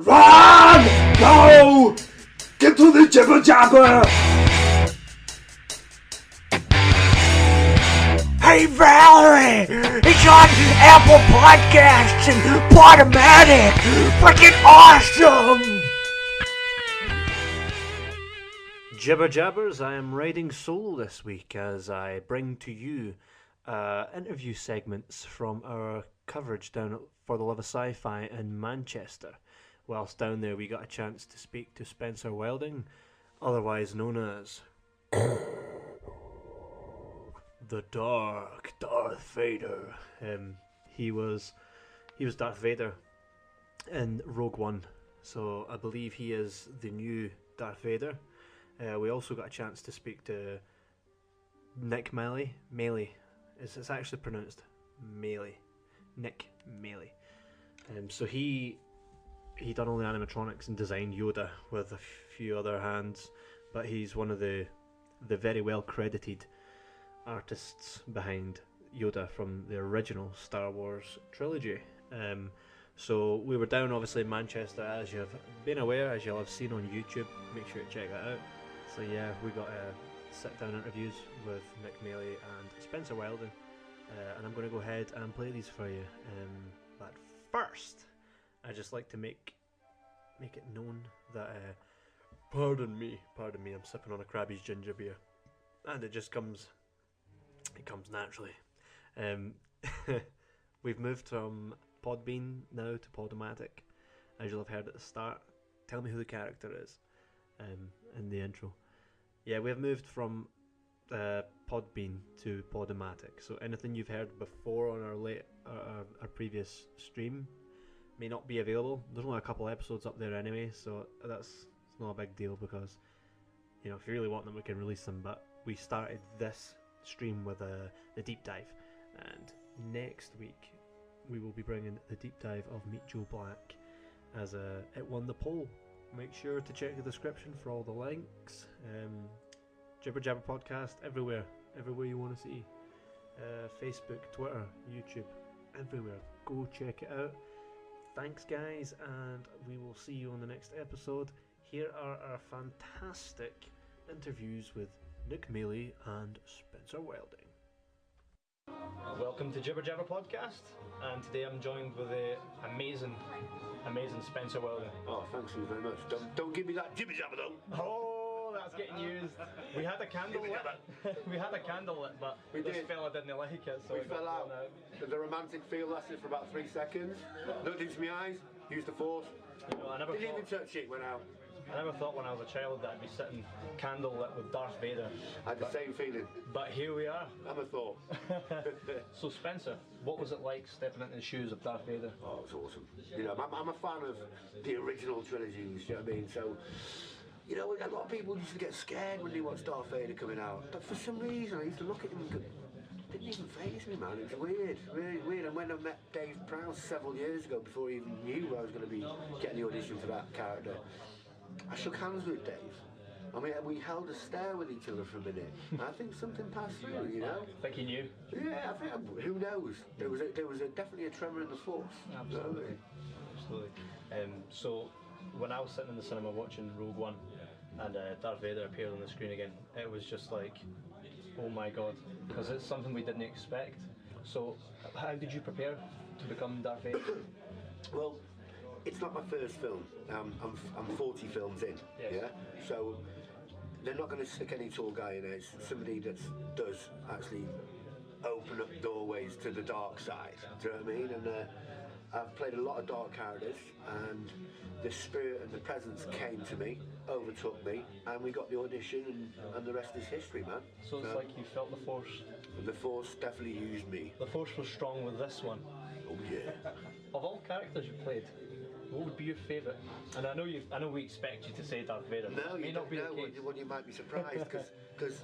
Run! Go! Get to the Jibber Jabber! Hey Valerie! It's on Apple Podcasts and Podomatic! Freaking awesome! Jibber Jabbers, I am riding solo this week as I bring to you interview segments from our coverage down for the Love of Sci-Fi in Manchester. Whilst down there we got a chance to speak to Spencer Wilding, otherwise known as the Dark Darth Vader. He was Darth Vader in Rogue One, so I believe he is the new Darth Vader. We also got a chance to speak to Nick Maley. It's actually pronounced Maley. Nick Maley. So he done all the animatronics and designed Yoda with a few other hands, but he's one of the very well credited artists behind Yoda from the original Star Wars trilogy. So we were down obviously in Manchester, as you have been aware, as you'll have seen on YouTube. Make sure to check that out. So yeah, we got sit-down interviews with Nick Maley and Spencer Wilding, and I'm going to go ahead and play these for you. But first, I just like to make it known that pardon me, I'm sipping on a Krabby's ginger beer, and it comes naturally. We've moved from Podbean now to Podomatic, as you'll have heard at the start. Tell me who the character is in the intro. Yeah, we have moved from Podbean to Podomatic, so anything you've heard before on our previous stream may not be available. There's only a couple episodes up there anyway, so it's not a big deal, because if you really want them we can release them. But we started this stream with the deep dive, and next week we will be bringing the deep dive of Meet Joe Black, as it won the poll. Make sure to check the description for all the links. Jibber Jabber podcast everywhere you want to see. Facebook, Twitter, YouTube, everywhere. Go check it out. Thanks guys, and we will see you on the next episode. Here are our fantastic interviews with Nick Maley and Spencer Wilding. Welcome to Jibber Jabber podcast, and today I'm joined with the amazing Spencer Wilding. Oh, thanks you very much. Don't give me that Jibber Jabber though. Oh, that's getting used. We had a candle lit. But this fella didn't like it, so we fell out. The romantic feel lasted for about 3 seconds. Looked into my eyes, used the force. Didn't even touch it, went out. I never thought when I was a child that I'd be sitting candlelit with Darth Vader. I had the same feeling. But here we are. I'm a thought. So Spencer, what was it like stepping into the shoes of Darth Vader? Oh, it was awesome. I'm a fan of the original trilogies, you know what I mean? So, a lot of people used to get scared when they watched Darth Vader coming out. But for some reason, I used to look at him and go, didn't even faze me, man. It was weird, really weird. And when I met Dave Prowse several years ago, before he even knew I was going to be getting the audition for that character, I shook hands with Dave. I mean, we held a stare with each other for a minute. And I think something passed through, I think he knew. Yeah, I think, who knows? There was definitely a tremor in the force. Absolutely. So, when I was sitting in the cinema watching Rogue One, and Darth Vader appeared on the screen again, it was just like, oh my god, because it's something we didn't expect. So, how did you prepare to become Darth Vader? Well, it's not my first film. I'm 40 films in. Yes. Yeah. So they're not going to stick any tall guy in there. It's somebody that does actually open up doorways to the dark side. Do you know what I mean? And I've played a lot of dark characters, and the spirit and the presence came to me, overtook me, and we got the audition, and the rest is history, man. So it's like you felt the Force. The Force definitely used me. The Force was strong with this one. Oh yeah. Of all characters you played, what would be your favourite? And I know we expect you to say Darth Vader. No, it may you not don't be know. the case. You might be surprised because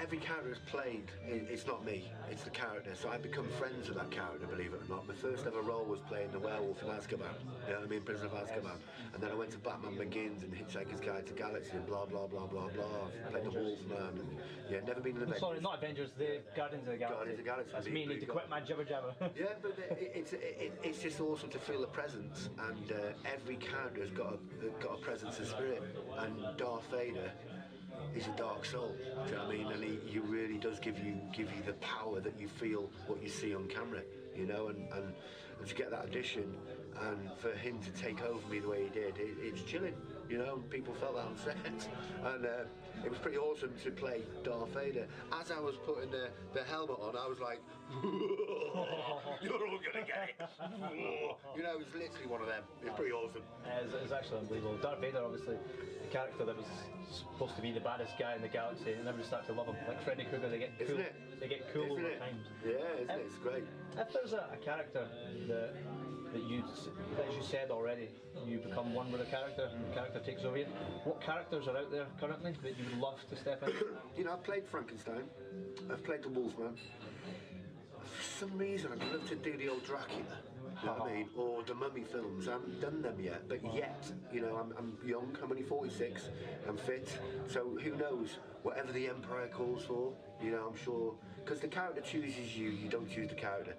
every character is played. It's not me, it's the character. So I become friends with that character, believe it or not. My first ever role was playing the werewolf in Azkaban. You know what I mean? Prisoner of Azkaban. And then I went to Batman Begins and Hitchhiker's Guide to Galaxy and blah blah blah blah blah. Played the Wolfman. And, yeah, never been in Avengers. Sorry, not Avengers. The Guardians of the Galaxy. Guardians of the Galaxy. That's me. Need to quit my Jibber Jabber. Yeah, but it's just awesome to feel the presence, and every character has got a presence of spirit, and Darth Vader is a dark soul. Do you know what I mean? And he really does give you the power that you feel what you see on camera, you know, and to get that audition and for him to take over me the way he did, it's chilling, you know. People felt that on set, and it was pretty awesome to play Darth Vader. As I was putting the helmet on, I was like, you're all gonna get it. You know, it's literally one of them. It's pretty awesome. It's actually unbelievable. Darth Vader, obviously, the character that was supposed to be the baddest guy in the galaxy, and everybody started to love him. Like Freddy Krueger, they get cool. Isn't it? They get cool Isn't over it? time. Yeah, isn't it? It's great. If there's a character that you, as you said already, you become one with a character, and the character takes over you. What characters are out there currently that you would love to step in? You know, I've played Frankenstein. I've played the Wolfman. For some reason, I'd love to do the old Dracula. You know what I mean? Or the Mummy films. I haven't done them yet, but yet, you know, I'm young. I'm only 46. I'm fit. So who knows? Whatever the Emperor calls for, you know, I'm sure. Because the character chooses you. You don't choose the character.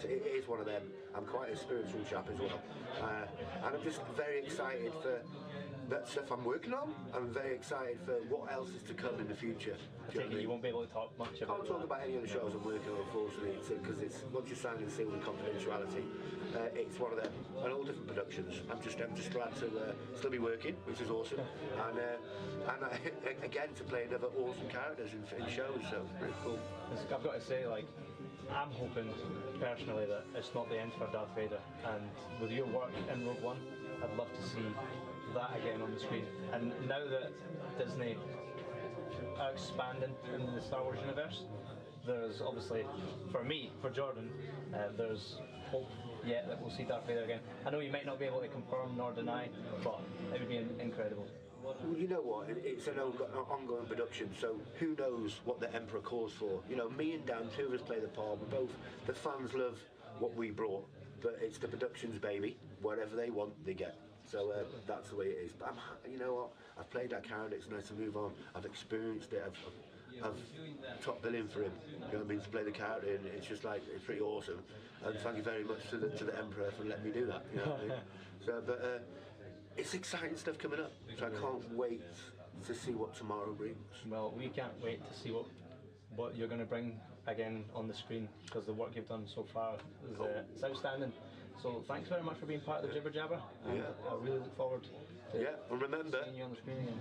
It is one of them. I'm quite a spiritual chap as well, and I'm just very excited for that stuff I'm working on. I'm very excited for what else is to come in the future. You won't be able to talk much about. I can't talk about any of the shows I'm working on, unfortunately, because it's once you're signed and sealed with confidentiality. It's one of them, and all different productions. I'm just glad to still be working, which is awesome, and again to play another awesome characters in shows. So pretty cool. I've got to say, like, I'm hoping personally that it's not the end for Darth Vader, and with your work in Rogue One, I'd love to see that again on the screen. And now that Disney are expanding in the Star Wars universe, there's obviously, for me, for Jordan, there's hope yet that we'll see Darth Vader again. I know you might not be able to confirm nor deny, but it would be incredible. Well, you know what? It's an ongoing production, so who knows what the Emperor calls for? You know, me and Dan, two of us play the part. We both, the fans love what we brought, but it's the production's baby. Whatever they want, they get. So that's the way it is. But you know what? I've played that character. It's nice to move on. I've experienced it. I've top billing for him. You know what I mean? To play the character, and it's just like it's pretty awesome. And thank you very much to the Emperor for letting me do that. You know what I mean? So, but. It's exciting stuff coming up, so I can't wait to see what tomorrow brings. Well, we can't wait to see what you're going to bring again on the screen, because the work you've done so far is it's outstanding. So thanks very much for being part of the Jibber Jabber. And I really look forward to and remember, seeing you on the screen again.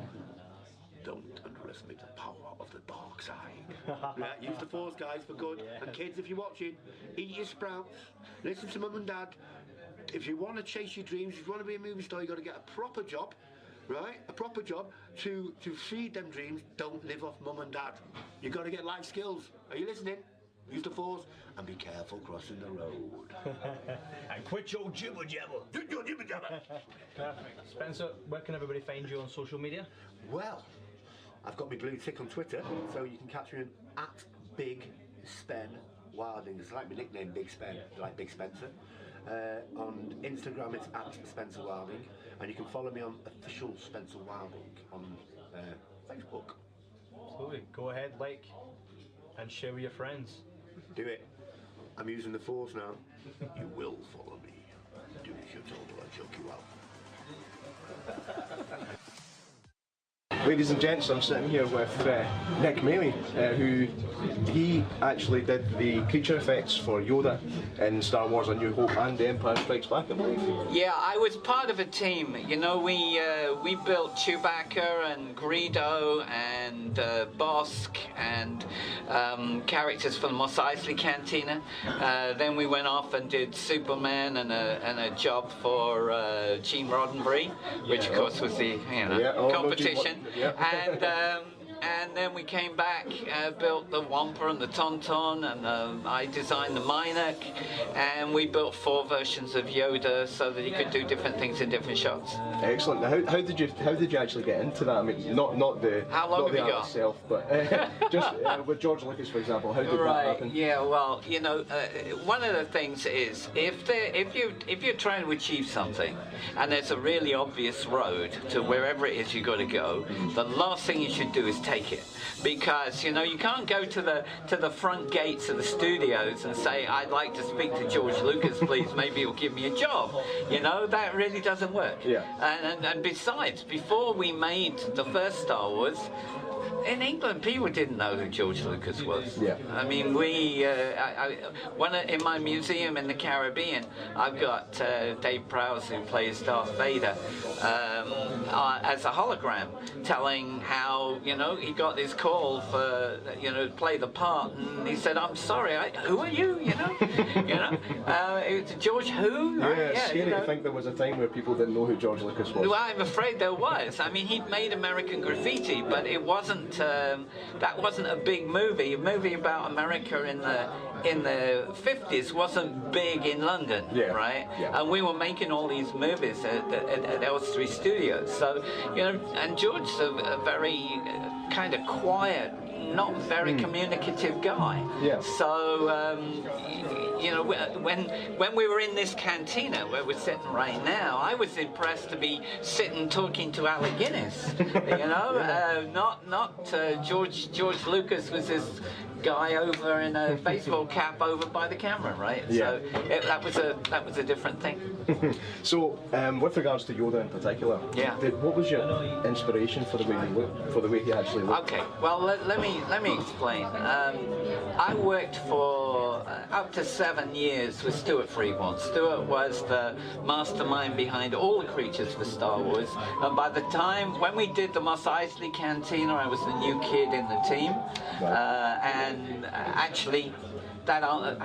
Don't underestimate the power of the dark side. Use the Force, guys, for good. Yes. And kids, if you're watching, eat your sprouts, listen to mum and dad. If you want to chase your dreams, if you want to be a movie star, you've got to get a proper job, right? A proper job to feed them dreams. Don't live off mum and dad. You've got to get life skills. Are you listening? Use the Force and be careful crossing the road. And quit your Jibber Jabber. Your Jibber Jabber. Perfect. Spencer, where can everybody find you on social media? Well, I've got my blue tick on Twitter, so you can catch me at Big Spen Wilding. It's like my nickname, Big Spen, like Big Spencer. On Instagram, it's at Spencer Wilding, and you can follow me on official Spencer Wilding on Facebook. Absolutely. Go ahead, like, and share with your friends. Do it. I'm using the Force now. You will follow me. Do as you're told, or I'll choke you out. Ladies and gents, I'm sitting here with Nick Maley, who he actually did the creature effects for Yoda in Star Wars: A New Hope and The Empire Strikes Back, I believe. Yeah, I was part of a team. You know, we built Chewbacca and Greedo and Bosk and characters for the Mos Eisley Cantina. Then we went off and did Superman and a job for Gene Roddenberry, which of course was the competition. Yeah. and then we came back, built the Wampa and the Tauntaun, and I designed the Minoc, and we built 4 versions of Yoda so that he could do different things in different shots. Excellent. Now, how did you actually get into that? I mean, not the How long not the have you art got? itself, but just with George Lucas, for example. How did that happen? Yeah. Well, you know, one of the things is if you're trying to achieve something, and there's a really obvious road to wherever it is you got to go, the last thing you should do is take it, because you know you can't go to the front gates of the studios and say, I'd like to speak to George Lucas, please. Maybe he'll give me a job. You know, that really doesn't work. Yeah. And besides, before we made the first Star Wars, in England, people didn't know who George Lucas was. Yeah. I mean, in my museum in the Caribbean, I've got Dave Prowse, who plays Darth Vader, as a hologram, telling how, you know, he got this call for, you know, to play the part, and he said, I'm sorry, who are you, you know? It's George who? Yeah, it's Yeah, scary you know. to think there was a time where people didn't know who George Lucas was. Well, I'm afraid there was. I mean, he'd made American Graffiti, but it wasn't. That wasn't a big movie. A movie about America in the 50s wasn't big in London, right? Yeah. And we were making all these movies at Elstree Studios. So, you know, and George's a very kind of quiet, not very communicative guy. Yeah. So, you know, when we were in this cantina where we're sitting right now, I was impressed to be sitting talking to Alec Guinness. You know, not George Lucas was this guy over in a baseball cap over by the camera, right? Yeah. So that was a different thing. So, with regards to Yoda in particular, what was your inspiration for the way he looked, for the way he actually looked? Okay, well let me explain. I worked for up to 7 years with Stuart Freeborn. Stuart was the mastermind behind all the creatures for Star Wars, and by the time when we did the Mos Eisley Cantina, I was the new kid in the team, and actually.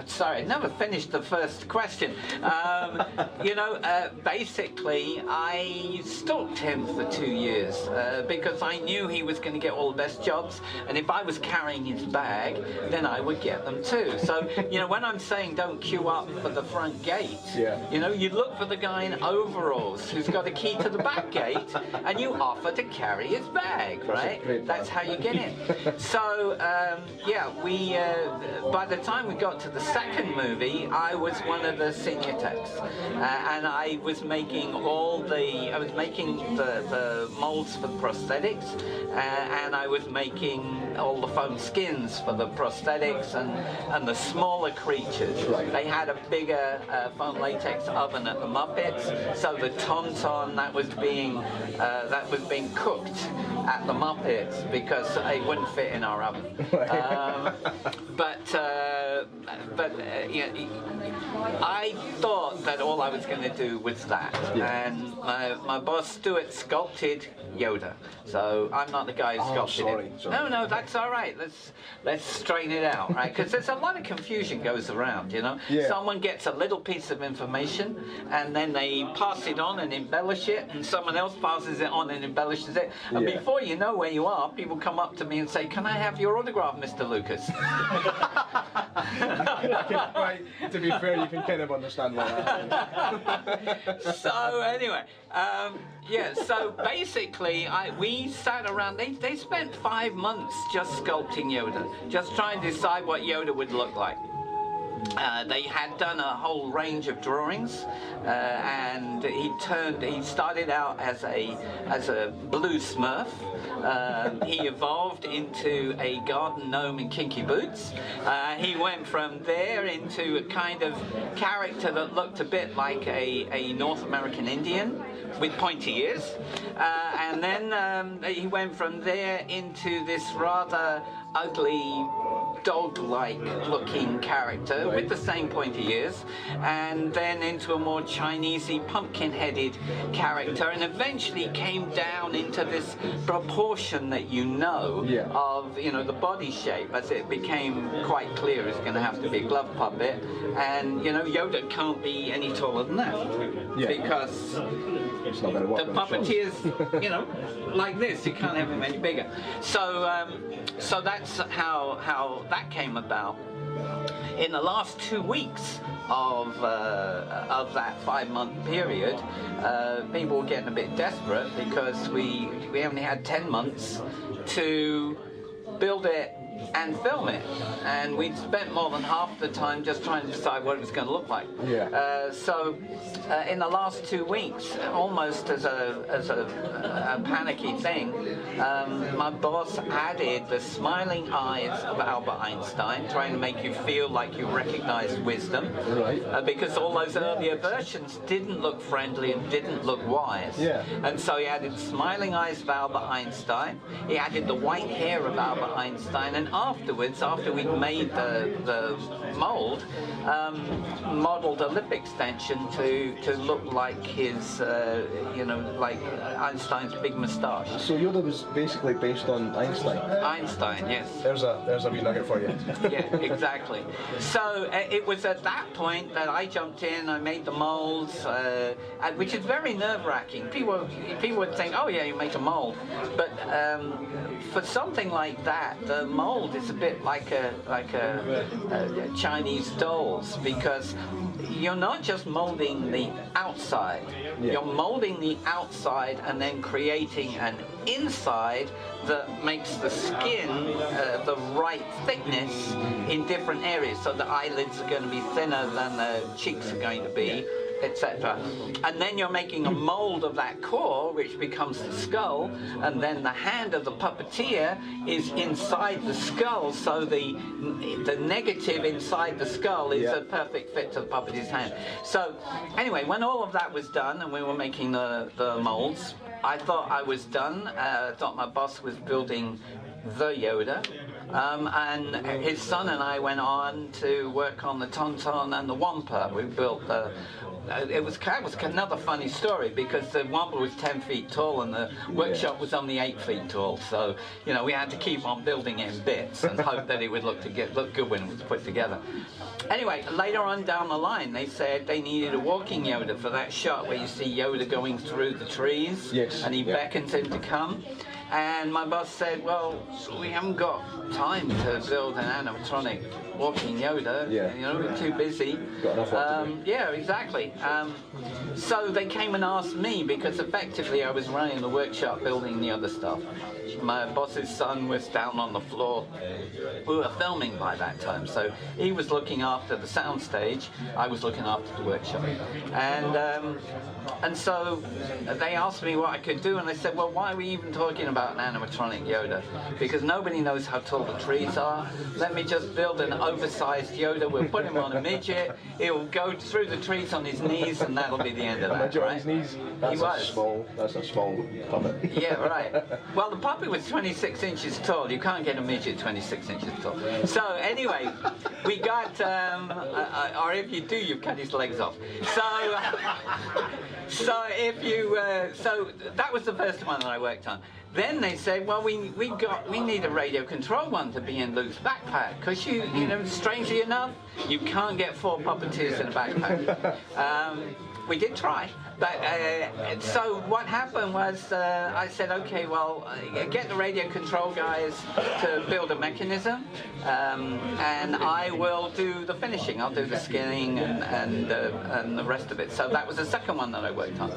Sorry, I never finished the first question. You know, basically, I stalked him for 2 years because I knew he was going to get all the best jobs, and if I was carrying his bag, then I would get them too. So, you know, when I'm saying don't queue up for the front gate, you know, you look for the guy in overalls who's got a key to the back gate, and you offer to carry his bag, right? That's how you get in. So, yeah, we by the time we got to the second movie, I was one of the senior techs, and I was making the molds for the prosthetics, and I was making all the foam skins for the prosthetics and the smaller creatures. They had a bigger foam latex oven at the Muppets, so the Tauntaun that was being cooked at the Muppets because it wouldn't fit in our oven. But I thought that all I was going to do was that, and my boss Stuart sculpted Yoda, so I'm not the guy who sculpted it. No, that's all right. Let's straighten it out, right? Because there's a lot of confusion goes around, you know. Someone gets a little piece of information, and then they pass it on and embellish it, and someone else passes it on and embellishes it, and before you know where you are, people come up to me and say, "Can I have your autograph, Mr. Lucas?" Right, to be fair, you can kind of understand why that. So anyway, so basically we sat around, they spent 5 months just sculpting Yoda, just trying to decide what Yoda would look like. They had done a whole range of drawings, and he started out as a blue Smurf. He evolved into a garden gnome in kinky boots. He went from there into a kind of character that looked a bit like a North American Indian with pointy ears, and then he went from there into this rather ugly dog-like looking character with the same pointy ears, and then into a more Chinesey pumpkin-headed character, and eventually came down into this proportion that you know of, you know, the body shape, as it became quite clear it's going to have to be a glove puppet, and you know, Yoda can't be any taller than that because it's not going to work. The puppeteer's, you know, like this. You can't have him any bigger. So, so that's how that came about. In the last 2 weeks of that 5-month period, people were getting a bit desperate because we only had 10 months to build it and film it, and we'd spent more than half the time just trying to decide what it was going to look like. So in the last 2 weeks, almost as a panicky thing, my boss added the smiling eyes of Albert Einstein, trying to make you feel like you recognized wisdom, because all those earlier versions didn't look friendly and didn't look wise. And so he added smiling eyes of Albert Einstein, he added the white hair of Albert Einstein, and afterwards, after we'd made the mold, modeled a lip extension to look like his, you know, like Einstein's big moustache. So Yoda was basically based on Einstein? Einstein, yes. There's a wee nugget for you. Yeah, exactly. So it was at that point that I jumped in, I made the molds, which is very nerve-wracking. People would think, oh yeah, you make a mold. But for something like that, the mold is a bit like a Chinese dolls, because you're not just molding the outside, you're molding the outside and then creating an inside that makes the skin the right thickness in different areas. So the eyelids are going to be thinner than the cheeks are going to be, etc. And then you're making a mold of that core, which becomes the skull, and then the hand of the puppeteer is inside the skull, so the negative inside the skull is a perfect fit to the puppeteer's hand. So anyway, when all of that was done and we were making the molds, I thought I was done. I thought my boss was building the Yoda. And his son and I went on to work on the Tauntaun and the Wampa. We built it was another funny story, because the Wampa was 10 feet tall and the workshop was only 8 feet tall. So, you know, we had to keep on building it in bits and hope that it would look good when it was put together. Anyway, later on down the line, they said they needed a walking Yoda for that shot where you see Yoda going through the trees and he beckons him to come. And my boss said, well, we haven't got time to build an animatronic walking Yoda. You know, we're too busy. Got enough work to do. Yeah, exactly. So they came and asked me, because effectively I was running the workshop building the other stuff. My boss's son was down on the floor. We were filming by that time, so he was looking after the soundstage, I was looking after the workshop. And so they asked me what I could do, and I said, well, why are we even talking about an animatronic Yoda? Because nobody knows how tall the trees are. Let me just build an oversized Yoda. We'll put him on a midget. He'll go through the trees on his knees, and that'll be the end of that. Midget on his knees? That's a small puppet. Yeah, right. Well, the puppet was 26 inches tall. You can't get a midget 26 inches tall. So anyway, we got, or if you do, you cut his legs off. So if you, so that was the first one that I worked on. Then they said, well, we need a radio control one to be in Luke's backpack, because you know, strangely enough, you can't get 4 puppeteers in a backpack. We did try, but so what happened was I said, okay, well, get the radio control guys to build a mechanism, and I will do the finishing. I'll do the skinning and the rest of it. So that was the second one that I worked on.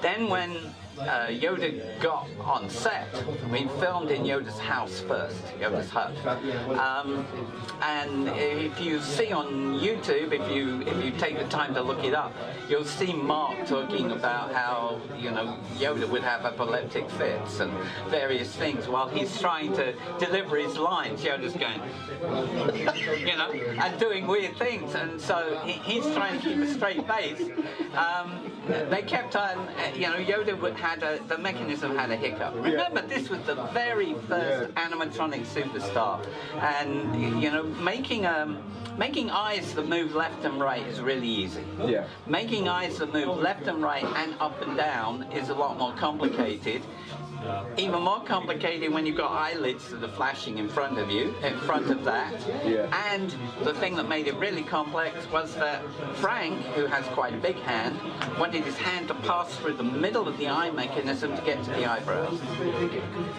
Then when Yoda got on set, we filmed in Yoda's house first, Yoda's hut. And if you see on YouTube, if you take the time to look it up, you'll see seen Mark talking about how, you know, Yoda would have epileptic fits and various things while he's trying to deliver his lines. Yoda's going, you know, and doing weird things, and so he's trying to keep a straight face. They kept on, you know, Yoda had the mechanism had a hiccup. Remember, this was the very first animatronic superstar, and you know, making eyes that move left and right is really easy. Yeah. Making eyes that move left and right and up and down is a lot more complicated. Even more complicated when you've got eyelids that are flashing in front of you, in front of that. Yeah. And the thing that made it really complex was that Frank, who has quite a big hand, wanted his hand to pass through the middle of the eye mechanism to get to the eyebrows.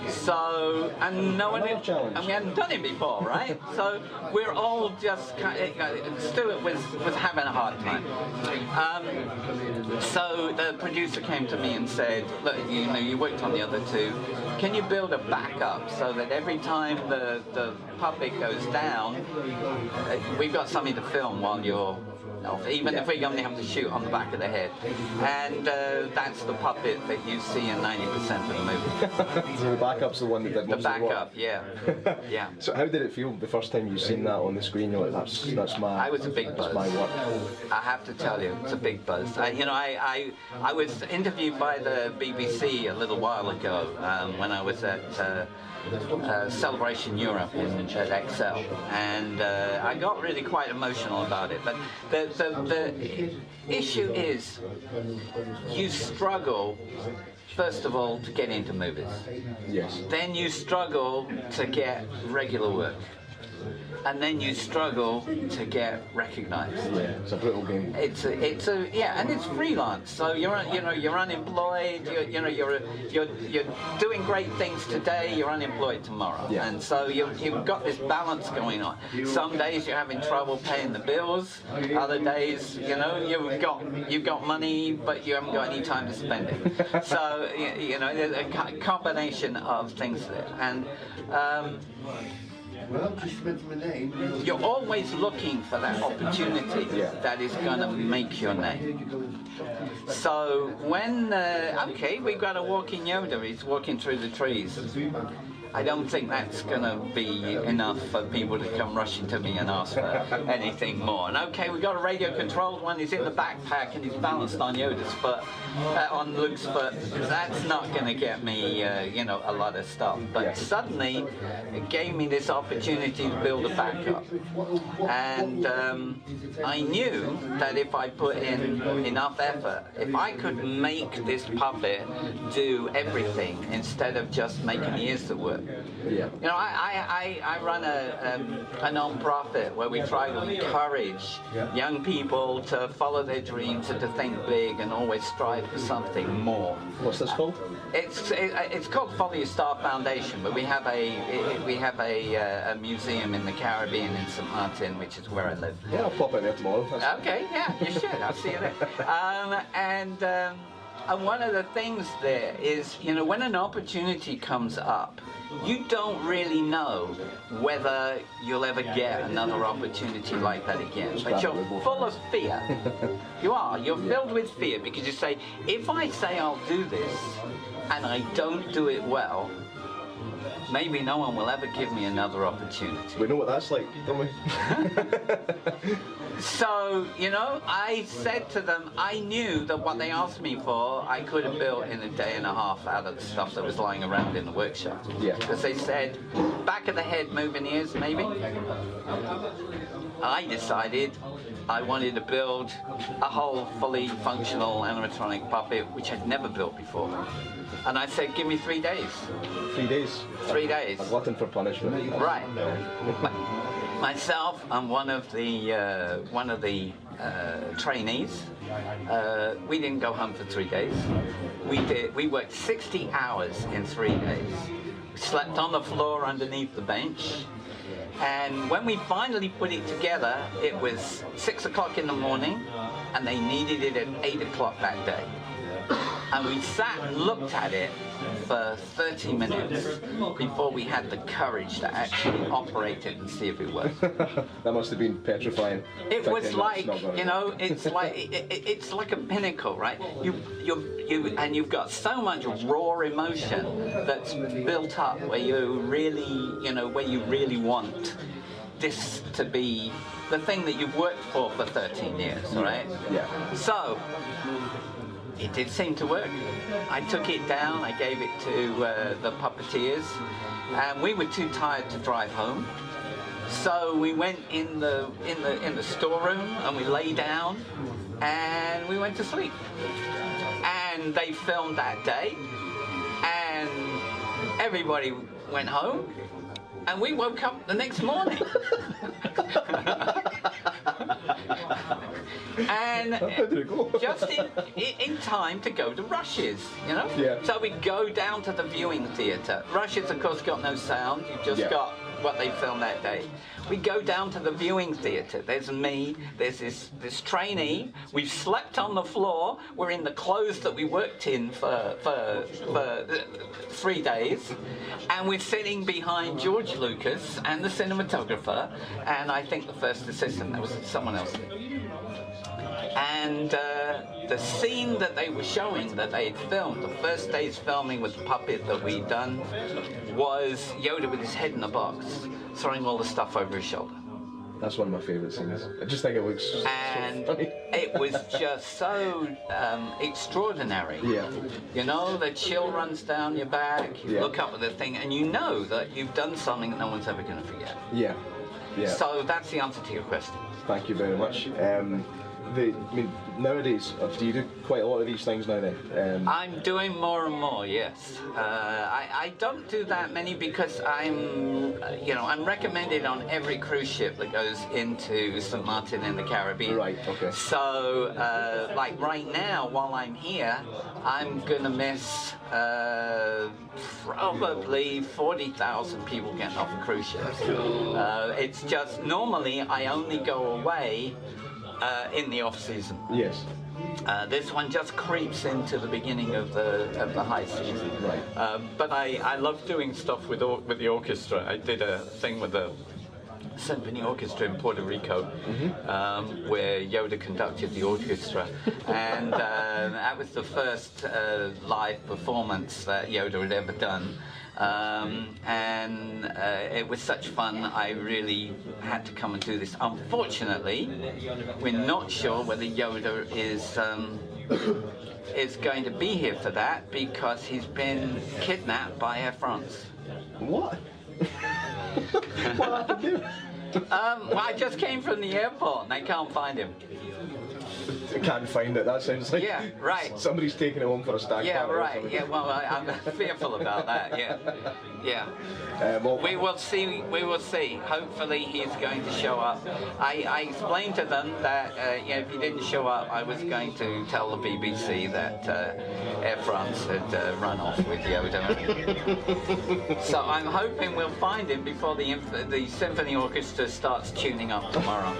So, and no one, and we hadn't done it before, right? So we're all just kind of, Stuart was having a hard time. So the producer came to me and said, look, you know, you worked on the other two. Can you build a backup so that every time the puppet goes down, we've got something to film while you're off, even if we only have to shoot on the back of the head. And that's the puppet that you see in 90% of the movie. So the backup's the one that did most The of the work. backup, yeah. Yeah. So how did it feel the first time you seen that on the screen? You're like, that's my. I was a big buzz. That's my work. I have to tell you, it's a big buzz. You know, I was interviewed by the BBC a little while ago when I was at Celebration Europe at Excel, and I got really quite emotional about it. But the issue is, you struggle, first of all, to get into movies. Yes. Then you struggle to get regular work. And then you struggle to get recognised. Yeah, it's a brutal game. It's a yeah, and it's freelance. So you're unemployed. You're doing great things today. You're unemployed tomorrow. Yeah. And so you've got this balance going on. Some days you're having trouble paying the bills. Other days, you know, you've got money, but you haven't got any time to spend it. So you know, there's a combination of things there, and. You're always looking for that opportunity that is going to make your name. So when, okay, we've got a walking Yoda, he's walking through the trees. I don't think that's going to be enough for people to come rushing to me and ask for anything more. And okay, we've got a radio-controlled one, he's in the backpack and he's balanced on Yoda's foot, on Luke's foot. That's not going to get me, you know, a lot of stuff. But suddenly, it gave me this opportunity to build a backup. And I knew that if I put in enough effort, if I could make this puppet do everything instead of just making the ears that work. Yeah. You know, I run a non-profit where we try to encourage young people to follow their dreams and to think big and always strive for something more. What's this called? It's called Follow Your Star Foundation, but we have a museum in the Caribbean in St. Martin, which is where I live. Yeah, I'll pop in there tomorrow. Okay, yeah, you should. I'll see you there. And one of the things there is, you know, when an opportunity comes up, you don't really know whether you'll ever get another opportunity like that again. But you're full of fear. You are. You're filled with fear because you say, if I say I'll do this and I don't do it well, maybe no one will ever give me another opportunity. We know what that's like, don't we? So, you know, I said to them, I knew that what they asked me for, I could have built in a day and a half out of the stuff that was lying around in the workshop. Yeah. Because they said, back of the head, moving ears, maybe. I decided I wanted to build a whole fully functional animatronic puppet, which I'd never built before. And I said, give me 3 days. 3 days. 3 days. A glutton for punishment. Right. Myself and one of the trainees. We didn't go home for 3 days. We worked 60 hours in 3 days. We slept on the floor underneath the bench. And when we finally put it together, it was 6 o'clock in the morning, and they needed it at 8 o'clock that day. And we sat and looked at it for 30 minutes before we had the courage to actually operate it and see if it worked. That must have been petrifying. It was thinking like, that's not gonna you know, it's like it's like a pinnacle, right? And you've got so much raw emotion that's built up where you really, you know, where you really want this to be the thing that you've worked for 13 years, right? Yeah. So it did seem to work. I took it down. I gave it to the puppeteers, and we were too tired to drive home. So we went in the storeroom and we lay down and we went to sleep. And they filmed that day, and everybody went home, and we woke up the next morning. And How did it go? just in time to go to Rush's, you know? Yeah. So we go down to the viewing theatre. Rush's, of course, got no sound. You've just got what they filmed that day. We go down to the viewing theatre. There's me, there's this trainee. We've slept on the floor. We're in the clothes that we worked in for 3 days. And we're sitting behind George Lucas and the cinematographer, and I think the first assistant. There was someone else there. And the scene that they were showing, that they had filmed, the first day's filming with the puppet that we'd done, was Yoda with his head in a box, throwing all the stuff over his shoulder. That's one of my favourite scenes. I just think it looks And so funny. it was just so extraordinary. Yeah. You know, the chill runs down your back, you look up at the thing, and you know that you've done something that no one's ever going to forget. Yeah. Yeah. So that's the answer to your question. Thank you very much. I mean, nowadays, do you do quite a lot of these things now then? I'm doing more and more, yes. I don't do that many because I'm recommended on every cruise ship that goes into St. Martin in the Caribbean. Right, okay. So, like right now, while I'm here, I'm gonna miss probably 40,000 people getting off a cruise ship. It's just, normally I only go away in the off season. Yes. This one just creeps into the beginning of the high season. Right. But I love doing stuff with the orchestra. I did a thing with the symphony orchestra in Puerto Rico, where Yoda conducted the orchestra, and that was the first live performance that Yoda had ever done. And it was such fun. I really had to come and do this. Unfortunately, we're not sure whether Yoda is going to be here for that because he's been kidnapped by Air France. What? What happened there? Well, I just came from the airport and they can't find him. I can't find it. That sounds like somebody's taking it home for a stag Yeah, party or right. something. Yeah, well, I'm fearful about that. Yeah, yeah. Well, We will see. We will see. Hopefully, he's going to show up. I explained to them that if he didn't show up, I was going to tell the BBC that Air France had run off with Yoda. So I'm hoping we'll find him before the symphony orchestra starts tuning up tomorrow.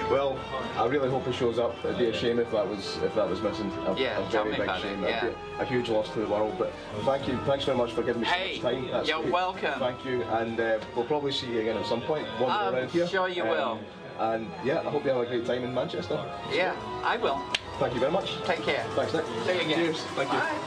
well, I really hope he shows up. It'd be a shame if that was missing. A tell very me big about shame. it. Yeah. That'd be a huge loss to the world. But thank you. Thanks very much for giving me so much time. That's you're great. welcome. Thank you, and we'll probably see you again at some point. Wander around here. Sure you will. And yeah, I hope you have a great time in Manchester. Yeah, I will. Thank you very much. Take care. Thanks, Nick. See you again. Cheers. Thank you. Bye.